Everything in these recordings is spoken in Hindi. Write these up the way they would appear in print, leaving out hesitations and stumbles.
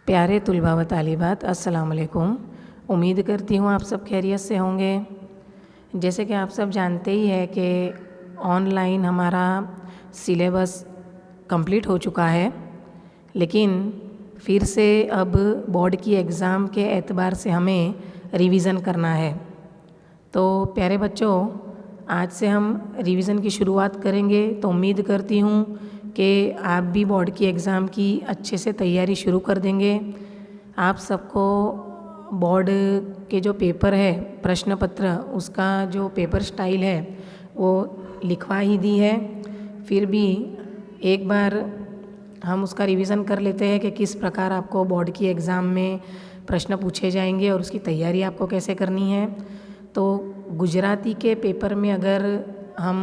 प्यारे तुलबा व तालिबात, अस्सलाम वालेकुम। उम्मीद करती हूँ आप सब खैरियत से होंगे। जैसे कि आप सब जानते ही है कि ऑनलाइन हमारा सिलेबस कंप्लीट हो चुका है, लेकिन फिर से अब बोर्ड की एग्ज़ाम के एतबार से हमें रिवीज़न करना है। तो प्यारे बच्चों, आज से हम रिवीज़न की शुरुआत करेंगे। तो उम्मीद करती हूँ कि आप भी बोर्ड की एग्ज़ाम की अच्छे से तैयारी शुरू कर देंगे। आप सबको बोर्ड के जो पेपर है, प्रश्न पत्र, उसका जो पेपर स्टाइल है वो लिखवा ही दी है। फिर भी एक बार हम उसका रिवीज़न कर लेते हैं कि किस प्रकार आपको बोर्ड की एग्ज़ाम में प्रश्न पूछे जाएंगे और उसकी तैयारी आपको कैसे करनी है। तो गुजराती के पेपर में अगर हम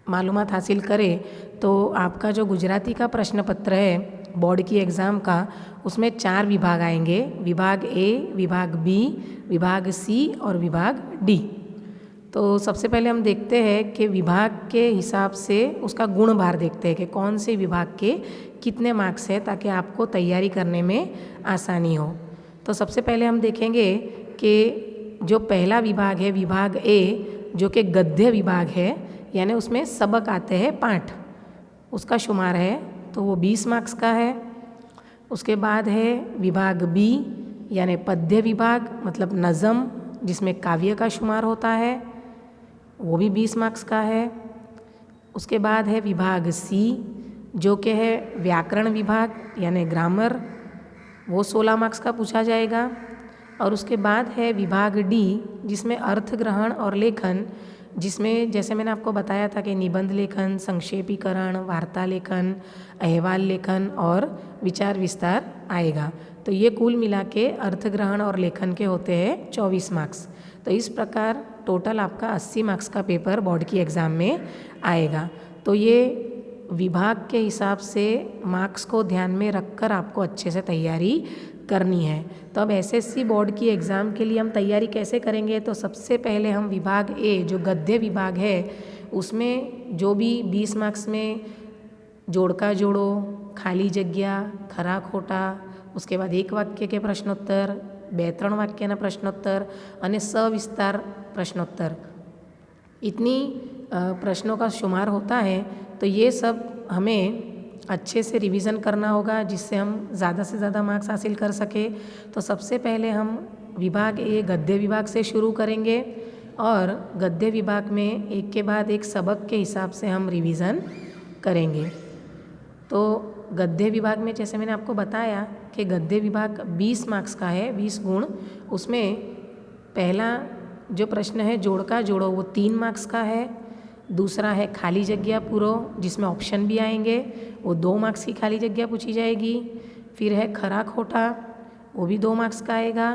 मालूमात हासिल करें तो आपका जो गुजराती का प्रश्न पत्र है बोर्ड की एग्ज़ाम का, उसमें 4 विभाग आएंगे। विभाग ए, विभाग बी, विभाग सी और विभाग डी। तो सबसे पहले हम देखते हैं कि विभाग के हिसाब से उसका गुण भार देखते हैं कि कौन से विभाग के कितने मार्क्स है, ताकि आपको तैयारी करने में आसानी हो। तो सबसे पहले हम देखेंगे कि जो पहला विभाग है, विभाग ए, जो कि गद्य विभाग है, यानी उसमें सबक आते हैं पाठ, उसका शुमार है तो वो 20 मार्क्स का है। उसके बाद है विभाग बी, यानी पद्य विभाग, मतलब नज़म, जिसमें काव्य का शुमार होता है, वो भी 20 मार्क्स का है। उसके बाद है विभाग सी, जो कि है व्याकरण विभाग, यानी ग्रामर, वो 16 मार्क्स का पूछा जाएगा। और उसके बाद है विभाग डी, जिसमें अर्थ ग्रहण और लेखन, जिसमें जैसे मैंने आपको बताया था कि निबंध लेखन, संक्षेपीकरण, वार्ता लेखन, अहवाल लेखन और विचार विस्तार आएगा। तो ये कुल मिला के अर्थ ग्रहण और लेखन के होते हैं 24 मार्क्स। तो इस प्रकार टोटल आपका 80 मार्क्स का पेपर बोर्ड की एग्ज़ाम में आएगा। तो ये विभाग के हिसाब से मार्क्स को ध्यान में रखकर आपको अच्छे से तैयारी करनी है। तो अब एसएससी बोर्ड की एग्ज़ाम के लिए हम तैयारी कैसे करेंगे? तो सबसे पहले हम विभाग ए, जो गद्य विभाग है, उसमें जो भी 20 मार्क्स में जोड़का जोड़ो, खाली जग्या, खरा खोटा, उसके बाद एक वाक्य के प्रश्नोत्तर, 2-3 वाक्यना प्रश्नोत्तर અને सविस्तार प्रश्नोत्तर, इतनी प्रश्नों का शुमार होता है। तो ये सब हमें अच्छे से रिवीज़न करना होगा, जिससे हम ज़्यादा से ज़्यादा मार्क्स हासिल कर सके। तो सबसे पहले हम विभाग ए, गद्य विभाग से शुरू करेंगे और गद्य विभाग में एक के बाद एक सबक के हिसाब से हम रिवीज़न करेंगे। तो गद्य विभाग में जैसे मैंने आपको बताया कि गद्य विभाग 20 मार्क्स का है, 20 गुण। उसमें पहला जो प्रश्न है जोड़का जोड़ो, वो 3 मार्क्स का है। दूसरा है खाली जगह पूरो, जिसमें ऑप्शन भी आएंगे, वो 2 मार्क्स की खाली जगह पूछी जाएगी। फिर है खरा खोटा, वो भी 2 मार्क्स का आएगा।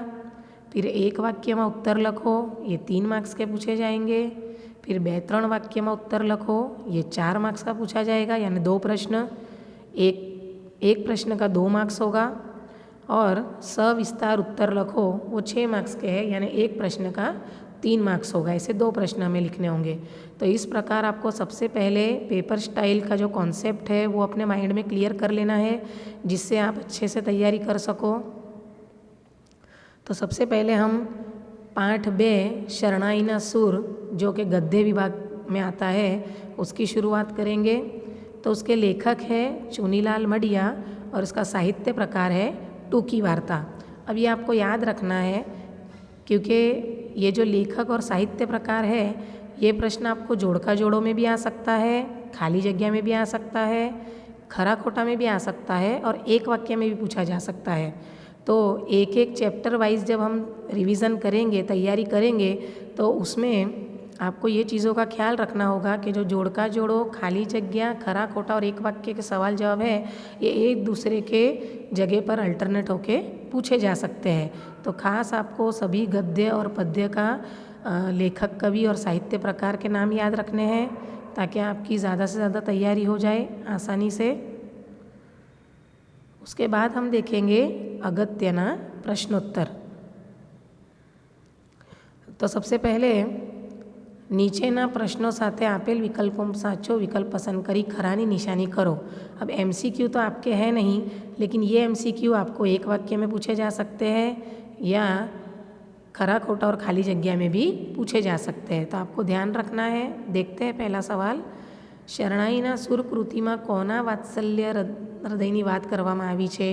फिर एक वाक्य में उत्तर लखो, ये 3 मार्क्स के पूछे जाएंगे। फिर 2-3 वाक्य में उत्तर लखो, ये 4 मार्क्स का पूछा जाएगा, यानी 2 प्रश्न, एक प्रश्न का 2 मार्क्स होगा। और सविस्तार उत्तर लखो, वो 6 मार्क्स के हैं, यानी एक प्रश्न का 3 मार्क्स होगा। ऐसे 2 प्रश्न हमें लिखने होंगे। तो इस प्रकार आपको सबसे पहले पेपर स्टाइल का जो कॉन्सेप्ट है वो अपने माइंड में क्लियर कर लेना है, जिससे आप अच्छे से तैयारी कर सको। तो सबसे पहले हम पाठ 2 शरणाईना सुर, जो कि गद्य विभाग में आता है, उसकी शुरुआत करेंगे। तो उसके लेखक है चुनीलाल मडिया और इसका साहित्य प्रकार है टूकी वार्ता। अब ये आपको याद रखना है, क्योंकि ये जो लेखक और साहित्य प्रकार है, ये प्रश्न आपको जोड़का जोड़ों में भी आ सकता है, खाली जगह में भी आ सकता है, खरा खोटा में भी आ सकता है और एक वाक्य में भी पूछा जा सकता है। तो एक एक चैप्टर वाइज जब हम रिवीज़न करेंगे, तैयारी करेंगे, तो उसमें आपको ये चीज़ों का ख्याल रखना होगा कि जो जोड़का जोड़ो, खाली जगह, खरा खोटा और एक वाक्य के सवाल जवाब है, ये एक दूसरे के जगह पर अल्टरनेट होके पूछे जा सकते हैं। तो खास आपको सभी गद्य और पद्य का लेखक, कवि और साहित्य प्रकार के नाम याद रखने हैं, ताकि आपकी ज़्यादा से ज़्यादा तैयारी हो जाए आसानी से। उसके बाद हम देखेंगे अगत्यना प्रश्नोत्तर। तो सबसे पहले નીચેના પ્રશ્નો સાથે આપેલ विकल्पों साचो विकल्प पसंद करी खरानी निशानी करो। अब MCQ तो आपके है नहीं, लेकिन ये MCQ आपको एक वाक्य में पूछे जा सकते हैं या खरा खोटा और खाली जगह में भी पूछे जा सकते हैं, तो आपको ध्यान रखना है। देखते हैं पहला सवाल। શરણાઈના સુર કૃતિમાં કોના વાત્સલ્ય હૃદયની વાત કરવામાં આવી છે?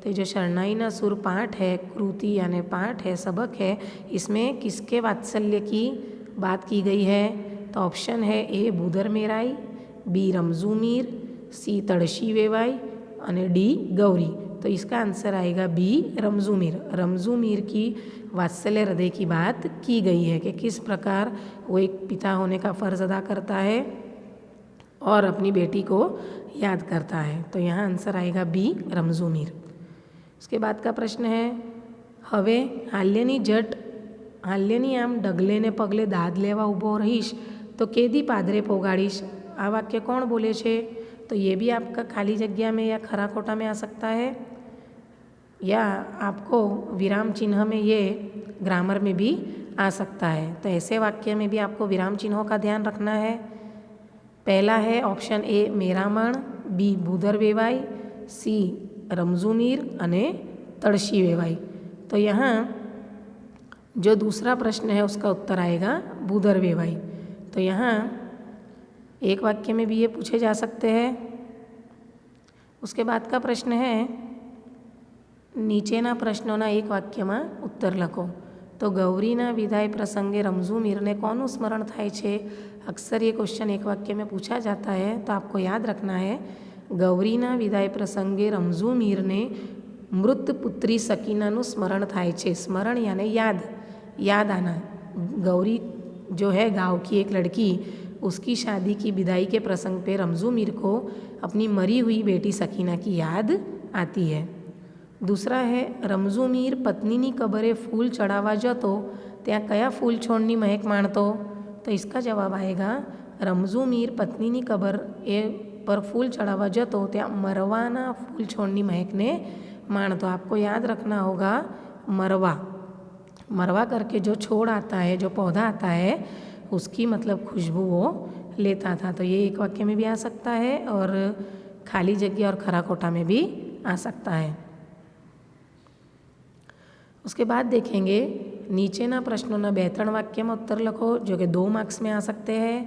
तो जो शरणाईना सुर पाठ है, कृति यानी पाठ है, सबक है, इसमें किसके वात्सल्य की बात की गई है? तो ऑप्शन है ए भूधर मेराई, बी रमजू मीर, सी तड़शी वेवाई और डी गौरी। तो इसका आंसर आएगा बी रमजू मीर। रमजू मीर की वात्सल्य हृदय की बात की गई है कि किस प्रकार वो एक पिता होने का फ़र्ज़ अदा करता है और अपनी बेटी को याद करता है। तो यहाँ आंसर आएगा बी रमजू मीर। उसके बाद का प्रश्न है, हवे हाल्यनी आम डगले ने पगले दाद लेवा ऊभो रहीश तो केदी पादरे पोगाड़ीश। आ वाक्य कौन बोले छे? तो ये भी आपका खाली जगह में या खरा खोटा में आ सकता है, या आपको विराम चिन्ह में ये ग्रामर में भी आ सकता है। तो ऐसे वाक्य में भी आपको विराम चिन्हों का ध्यान रखना है। पहला है ऑप्शन ए मेरामण, बी भूधर वेवाई, सी रमजू मीर अने तड़शी वेवाई। तो यहाँ जो दूसरा प्रश्न है उसका उत्तर आएगा भूधर वेवाई। तो यहाँ एक वाक्य में भी ये पूछे जा सकते हैं। उसके बाद का प्रश्न है, નીચેના પ્રશ્નોના એક વાક્યમાં ઉત્તર લખો। તો ગૌરીના વિદાય પ્રસંગે રમઝુ મીરને કોનું સ્મરણ થાય છે? अक्सर ये क्वेश्चन एक वाक्य में पूछा जाता है, तो आपको याद रखना है गौरीना विदाय प्रसंगे रमजू मीर ने मृत पुत्री सकीनाનું स्मरण थाय छे। स्मरण यानी याद आना। गौरी जो है गांव की एक लड़की, उसकी शादी की विदाई के प्रसंग पे रमजू मीर को अपनी मरी हुई बेटी सकीना की याद आती है। दूसरा है रमजू मीर पत्नीनी कबरे फूल चढ़ावा जतो ત્યાં કયા फूल છોડની મહેક માણતો? तो इसका जवाब आएगा रमजू मीर पत्नीनी कबर पर फूल चढ़ावा जतो त्या मरवाना फूल छोड़नी महकने माणतो। आपको याद रखना होगा मरवा करके जो छोड़ आता है, जो पौधा आता है, उसकी मतलब खुशबू वो लेता था। तो ये एक वाक्य में भी आ सकता है और खाली जगह और खरा खोटा में भी आ सकता है। उसके बाद देखेंगे નીચેના પ્રશ્નોના 2-3 વાક્યમાં ઉત્તર લખો जो कि 2 मार्क्स में आ सकते हैं।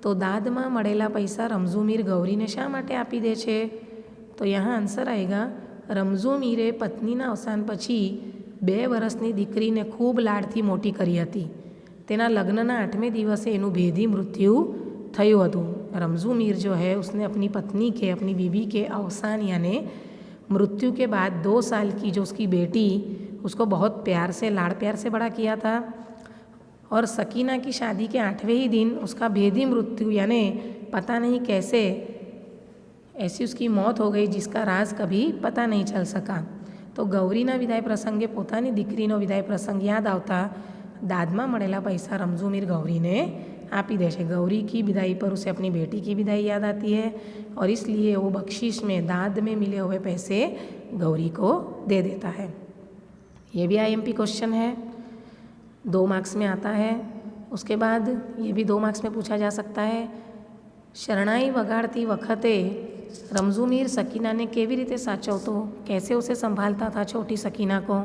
तो દાદમાં મળેલા પૈસા રમઝુ મીર ગૌરીને શા માટે આપી દે છે? તો यहाँ आंसर आएगा રમઝુ મીરે પત્નીના અવસાન પછી 2 વર્ષની દીકરીને ખૂબ લાડથી મોટી કરી હતી। તેના લગ્નના 8મે દિવસે એનું ભેદી મૃત્યુ થયું હતું। રમઝુ મીર जो है उसने अपनी पत्नी के, अपनी बीवी के अवसान यानी मृत्यु के बाद 2 साल की जो उसकी बेटी, उसको बहुत प्यार से, लाड़ प्यार से बड़ा किया था। और सकीना की शादी के 8वें ही दिन उसका भेदी मृत्यु यानी पता नहीं कैसे ऐसी उसकी मौत हो गई जिसका राज कभी पता नहीं चल सका। तो गौरीना विदाय प्रसंगे पोतानी दीकरीनो विदाय प्रसंग याद आता दादमा मळेला पैसा रमजू मीर गौरीने आपी दे छे। गौरी की विदाई पर उसे अपनी बेटी की विदाई याद आती है और इसलिए वो बख्शिश में, दाद में मिले हुए पैसे गौरी को दे देता है। ये भी IMP क्वेश्चन है, 2 मार्क्स में आता है। उसके बाद ये भी 2 मार्क्स में पूछा जा सकता है, शरणाई वगाड़ती वखते रमजू मीर सकीना ने केवी रीते साचवतो? कैसे उसे संभालता था छोटी सकीना को?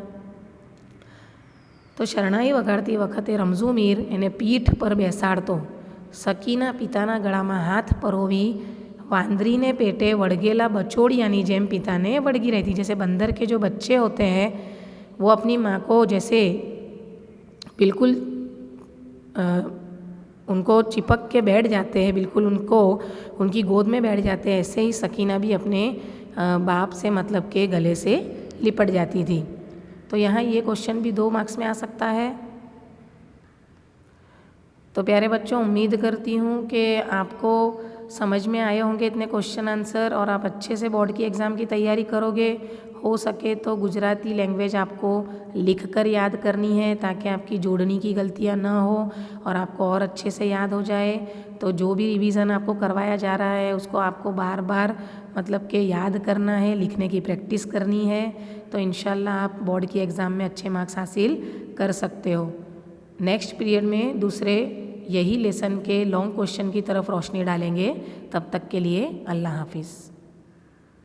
तो शरणाई वगाड़ती वखते रमजू मीर एने पीठ पर बेसाड़तो। सकीना पिताना गळामां हाथ परोवी वांदरीने पेटे वड़गेला बछोड़ियानी जेम पिता ने वड़गी रही थी। जैसे बंदर के जो बच्चे होते हैं वो अपनी माँ को जैसे बिल्कुल उनको चिपक के बैठ जाते हैं, बिल्कुल उनको उनकी गोद में बैठ जाते हैं, ऐसे ही सकीना भी अपने बाप से मतलब के गले से लिपट जाती थी। तो यहाँ ये क्वेश्चन भी 2 मार्क्स में आ सकता है। तो प्यारे बच्चों, उम्मीद करती हूँ कि आपको समझ में आए होंगे इतने क्वेश्चन आंसर और आप अच्छे से बोर्ड की एग्ज़ाम की तैयारी करोगे। हो सके तो गुजराती लैंग्वेज आपको लिखकर याद करनी है ताकि आपकी जोड़नी की गलतियाँ ना हो और आपको और अच्छे से याद हो जाए। तो जो भी रिवीज़न आपको करवाया जा रहा है उसको आपको बार बार मतलब कि याद करना है, लिखने की प्रैक्टिस करनी है। तो इंशाल्लाह आप बोर्ड की एग्ज़ाम में अच्छे मार्क्स हासिल कर सकते हो। नेक्स्ट पीरियड में दूसरे यही लेसन के लॉन्ग क्वेश्चन की तरफ रोशनी डालेंगे। तब तक के लिए अल्लाह हाफिज़।